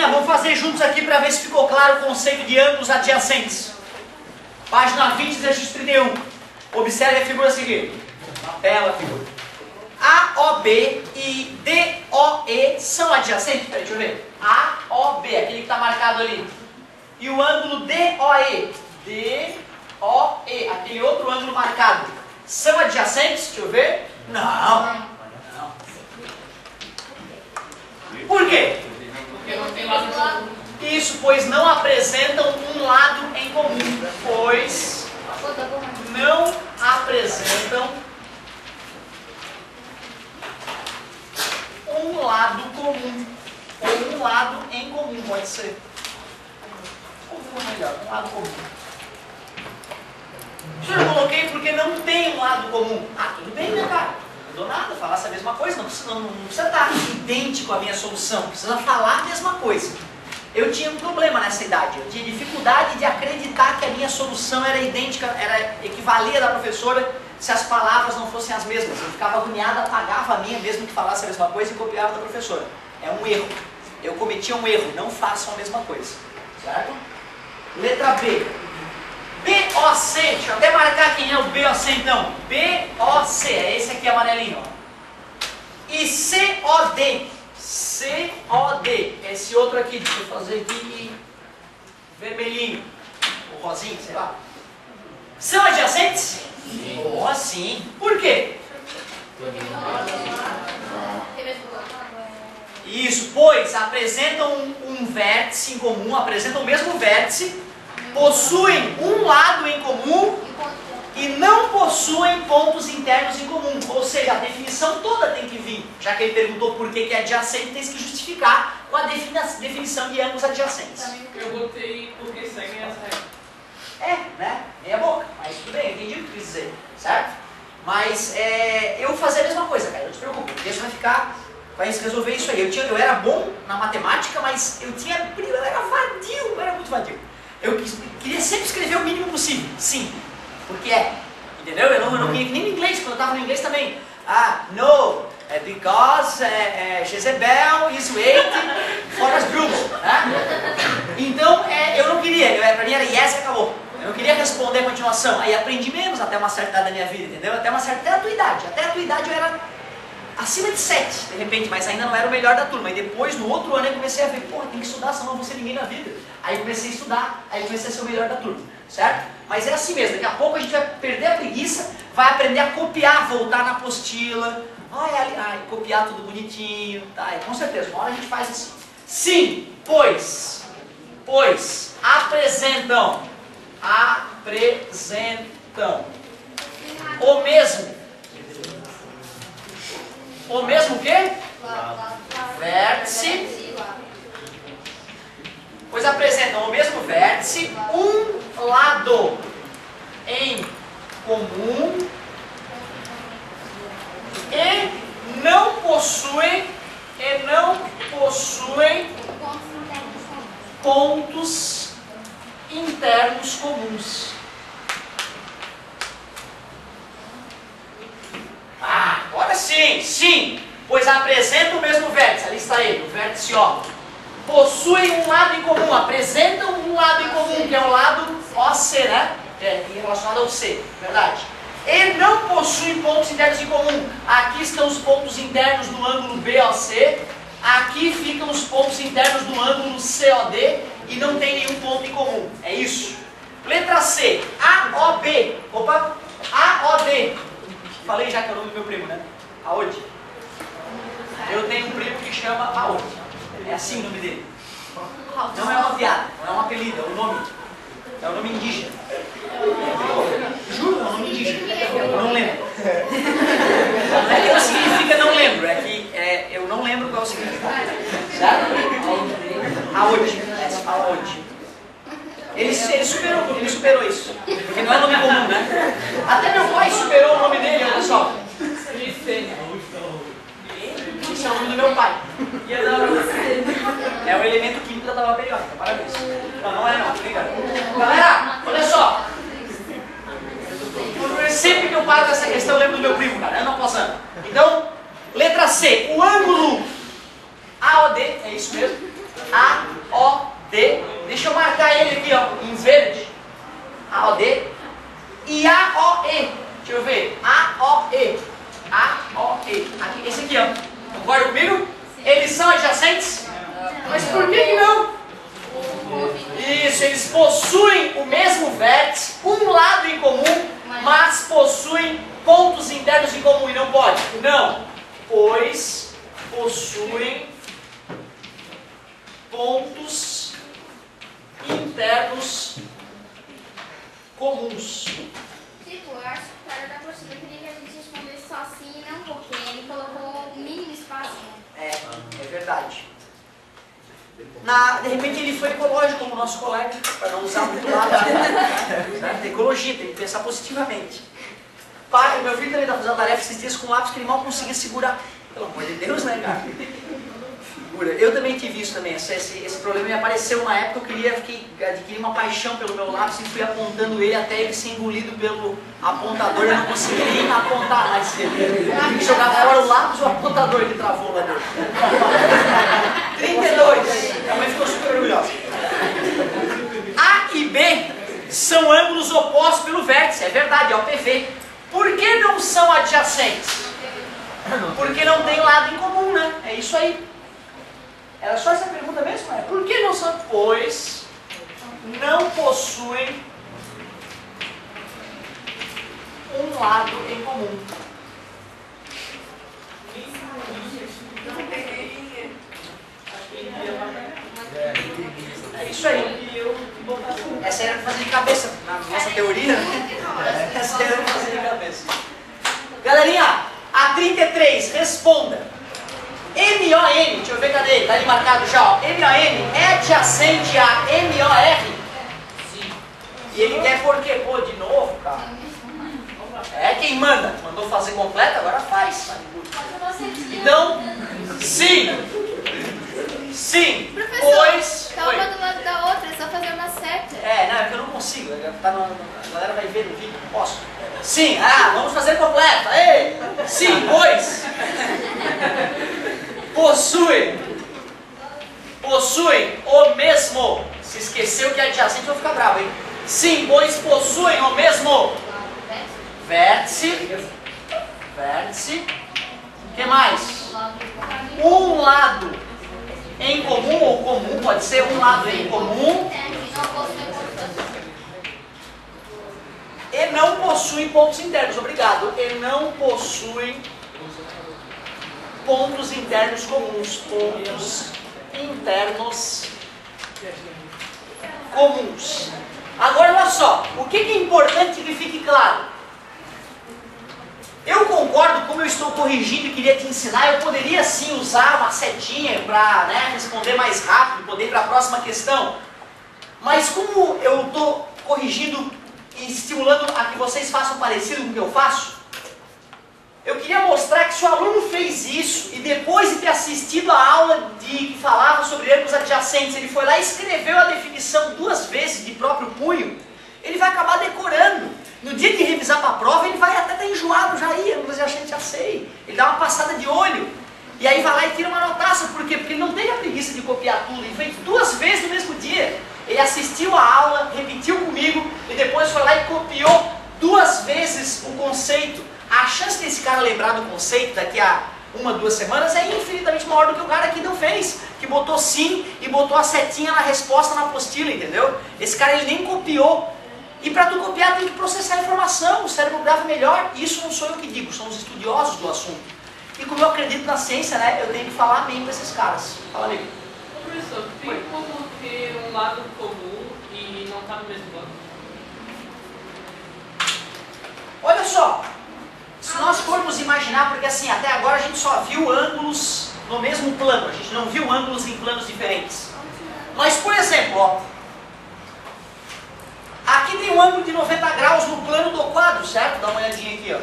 amarelinha, vamos fazer juntos aqui para ver se ficou claro o conceito de ângulos adjacentes. Página 20, exercício 31. Observe a figura a seguir. Uma bela figura. AOB e DOE são adjacentes? Peraí, deixa eu ver. AOB, aquele que está marcado ali. E o ângulo DOE. DOE, aquele outro ângulo marcado. São adjacentes? Deixa eu ver. Não. Por quê? Porque não tem lado comum. Isso, pois não apresentam um lado em comum. Pois não apresentam um lado comum. Ou um lado em comum, pode ser. Comum é melhor, um lado comum. Eu coloquei porque não tem um lado comum. Ah, tudo bem, né, cara? Não dou nada, falasse a mesma coisa, não precisa estar idêntico à minha solução, precisa falar a mesma coisa. Eu tinha um problema nessa idade, eu tinha dificuldade de acreditar que a minha solução era idêntica, equivalia da professora se as palavras não fossem as mesmas. Eu ficava agoniado, apagava a minha mesmo que falasse a mesma coisa e copiava da professora. É um erro. Eu cometia um erro, não façam a mesma coisa. Certo? Letra B. BOC, deixa eu até marcar quem é o BOC então. BOC, é esse aqui amarelinho. Ó. E COD. COD, esse outro aqui, deixa eu fazer aqui vermelhinho, ou rosinho, sei lá. São adjacentes? Sim. Oh, sim. Por quê? Isso, pois apresentam um vértice em comum, apresentam o mesmo vértice, possuem um lado em comum e não possuem pontos internos em comum. Ou seja, a definição toda tem que vir. Já que ele perguntou por que é adjacente, tem que justificar com a definição de ângulos adjacentes. Eu botei porque seguem as regras. Né? Meia boca. Mas tudo bem, eu entendi o que quis dizer. Certo? Mas eu vou fazer a mesma coisa, cara. Não te preocupe. Deixa vai ficar... Vai resolver isso aí. Eu era bom na matemática, mas eu era vadio. Eu era muito vadio. Eu queria sempre escrever o mínimo possível. Sim. Porque entendeu? Eu não queria que nem no inglês, quando eu estava no inglês também. No, because Jezebel is waiting for us Bruce. Então, eu não queria, para mim era yes e acabou. Eu não queria responder a continuação. Aí aprendi menos até uma certa idade da minha vida, entendeu? Até a tua idade. Até a tua idade eu era acima de 7, de repente, mas ainda não era o melhor da turma. E depois, no outro ano, eu comecei a ver, porra, tem que estudar, senão não vou ser ninguém na vida. Aí comecei a estudar, aí comecei a ser o melhor da turma, certo? Mas é assim mesmo, daqui a pouco a gente vai perder a preguiça, vai aprender a copiar, voltar na apostila, copiar tudo bonitinho, tá? E com certeza, uma hora a gente faz assim. Sim, pois apresentam o mesmo o quê? Vértice. Pois apresentam o mesmo vértice, um lado em comum e não possuem pontos internos comuns. Agora sim, pois apresentam o mesmo vértice, ali está ele, o vértice O. Possuem um lado em comum, apresentam um lado em comum, que é o lado OC, né? Relacionado ao C, verdade. E não possuem pontos internos em comum. Aqui estão os pontos internos do ângulo BOC, aqui ficam os pontos internos do ângulo COD e não tem nenhum ponto em comum. É isso. Letra C, AOB. Opa, AOD. Falei já que é o nome do meu primo, né? Aode. Eu tenho um primo que chama Aode. É assim o nome dele. Não é uma piada, não é um apelido, é um nome. É um nome indígena. Juro, é um nome indígena. Eu não lembro. Não é que não significa não lembro, é que eu não lembro qual é o significado. Certo? Aode. Aode. Ele superou isso. Porque não é nome comum, né? Até meu pai superou o nome dele, olha só. Isso é o nome do meu pai. É o elemento químico da tabela periódica, parabéns. Não é não, obrigado. Galera, olha só. Sempre que eu paro dessa questão, eu lembro do meu primo, cara, ano após ano. Então, letra C, o ângulo AOD, é isso mesmo? pontos internos em comum e não pode? Não, pois possuem pontos internos comuns. Tipo, eu acho que o cara da apostila queria que a gente respondesse só sim e não porque ele colocou o mínimo espaço. É verdade. De repente ele foi ecológico como nosso colega, para não usar muito lado. Ecologia, tem que pensar positivamente. Pai, meu filho também está fazendo tarefa esses dias com lápis que ele mal conseguia segurar. Pelo amor de Deus, né, cara? Eu também tive isso também, esse problema me apareceu uma época, eu queria adquirir uma paixão pelo meu lápis e fui apontando ele até ele ser engolido pelo apontador, eu não conseguia nem apontar mais ele. Eu tive que jogar fora o lápis ou o apontador que travou lá dentro. 32, minha mãe ficou super orgulhosa. A e B são ângulos opostos pelo vértice, é verdade, é o PV. Por que não são adjacentes? Porque não tem lado em comum, né? É isso aí. Era só essa pergunta mesmo? Por que não são? Pois não possuem um lado em comum. É isso aí. Essa era pra fazer de cabeça, na nossa teoria. Essa era pra fazer de cabeça. Galerinha, a 33, responda. MON, deixa eu ver, cadê? Tá ali marcado já, ó. MON é adjacente a MOR? Sim. E ele quer por quê? Pô, de novo, cara. É quem manda. Mandou fazer completa, agora faz. Então, sim. Sim. Professor, pois... tá uma do lado da outra, é só fazer uma certa. Não, é que eu não consigo. A galera vai ver no vídeo, não posso. Sim, vamos fazer completa. Ei. Sim, pois... Possuem o mesmo. Se esqueceu que é adjacente, eu vou ficar bravo, hein? Sim, pois possuem o mesmo vértice. O que mais? Um lado em comum, ou comum, pode ser um lado em comum. E não possuem pontos internos, obrigado. E não possuem pontos internos comuns. Pontos internos comuns. Agora, olha só. O que é importante que fique claro? Eu concordo, como eu estou corrigindo e queria te ensinar, eu poderia sim usar uma setinha para responder mais rápido, poder ir para a próxima questão. Mas como eu estou corrigindo e estimulando a que vocês façam parecido com o que eu faço, eu queria mostrar que se o aluno fez isso e depois de ter assistido a aula que falava sobre ângulos adjacentes, ele foi lá e escreveu a definição 2 vezes de próprio punho, ele vai acabar decorando. No dia de revisar para a prova, ele vai até estar enjoado já aí, ângulos adjacentes já sei. Ele dá uma passada de olho e aí vai lá e tira uma notaça. Por quê? Porque ele não tem a preguiça de copiar tudo. Ele fez 2 vezes no mesmo dia. Ele assistiu a aula, repetiu comigo e depois foi lá e copiou 2 vezes o conceito. A chance desse cara lembrar do conceito daqui a 1, 2 semanas é infinitamente maior do que o cara que não fez, que botou sim e botou a setinha na resposta na apostila, entendeu? Esse cara ele nem copiou. E para tu copiar tem que processar a informação, o cérebro grava melhor. Isso não sou eu que digo, são os estudiosos do assunto. E como eu acredito na ciência, eu tenho que falar amém para esses caras. Fala, amigo. Professor, tem como ter um lado comum e não estar no mesmo plano? Olha só. Se nós formos imaginar, porque assim, até agora a gente só viu ângulos no mesmo plano, a gente não viu ângulos em planos diferentes. Mas, por exemplo, ó, aqui tem um ângulo de 90 graus no plano do quadro, certo? Dá uma olhadinha aqui, ó.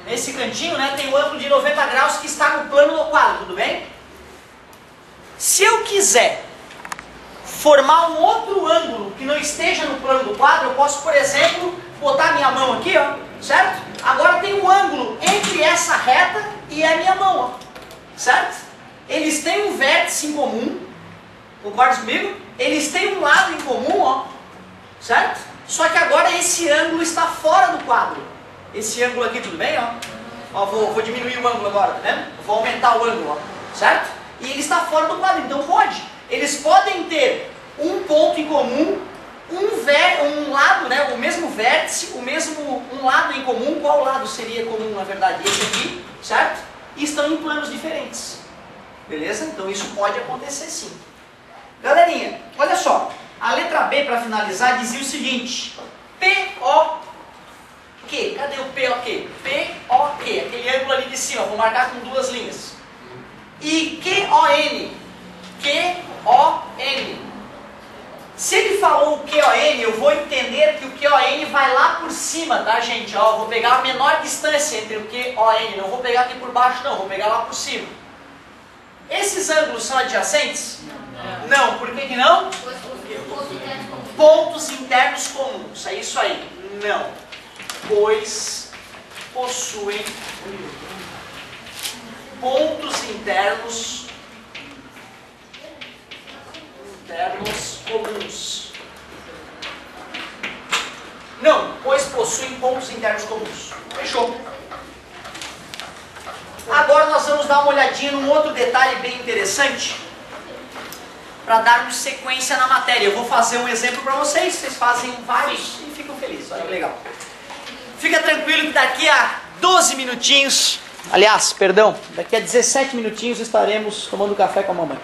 Nesse cantinho, tem um ângulo de 90 graus que está no plano do quadro, tudo bem? Se eu quiser formar um outro ângulo que não esteja no plano do quadro, eu posso, por exemplo, botar minha mão aqui, ó, certo? Agora tem um ângulo entre essa reta e a minha mão, ó, certo? Eles têm um vértice em comum, concorda comigo? Eles têm um lado em comum, ó, certo? Só que agora esse ângulo está fora do quadro. Esse ângulo aqui, tudo bem, ó? Vou diminuir o ângulo agora, tá vendo? Vou aumentar o ângulo, ó, certo? E ele está fora do quadro, então pode. Eles podem ter um ponto em comum um lado, né, o mesmo vértice, um lado em comum. Qual lado seria comum, na verdade? Esse aqui, certo? E estão em planos diferentes. Beleza? Então isso pode acontecer sim. Galerinha, olha só. A letra B, para finalizar, dizia o seguinte. POQ. Cadê o POQ? POQ. Aquele ângulo ali de cima. Vou marcar com 2 linhas. E QON. QON. Se ele falou o QON, eu vou entender que o QON vai lá por cima, tá, gente? Ó, eu vou pegar a menor distância entre o QON. Não vou pegar aqui por baixo, não. Vou pegar lá por cima. Esses ângulos são adjacentes? Não. Por que não? Pontos internos comuns. É isso aí. Não. Pois possuem pontos internos comuns. Não, pois possuem pontos internos comuns. Fechou. Agora nós vamos dar uma olhadinha num outro detalhe bem interessante para darmos sequência na matéria. Eu vou fazer um exemplo para vocês, vocês fazem vários e ficam felizes. Olha que legal. Fica tranquilo que daqui a 12 minutinhos, aliás, perdão, daqui a 17 minutinhos estaremos tomando café com a mamãe.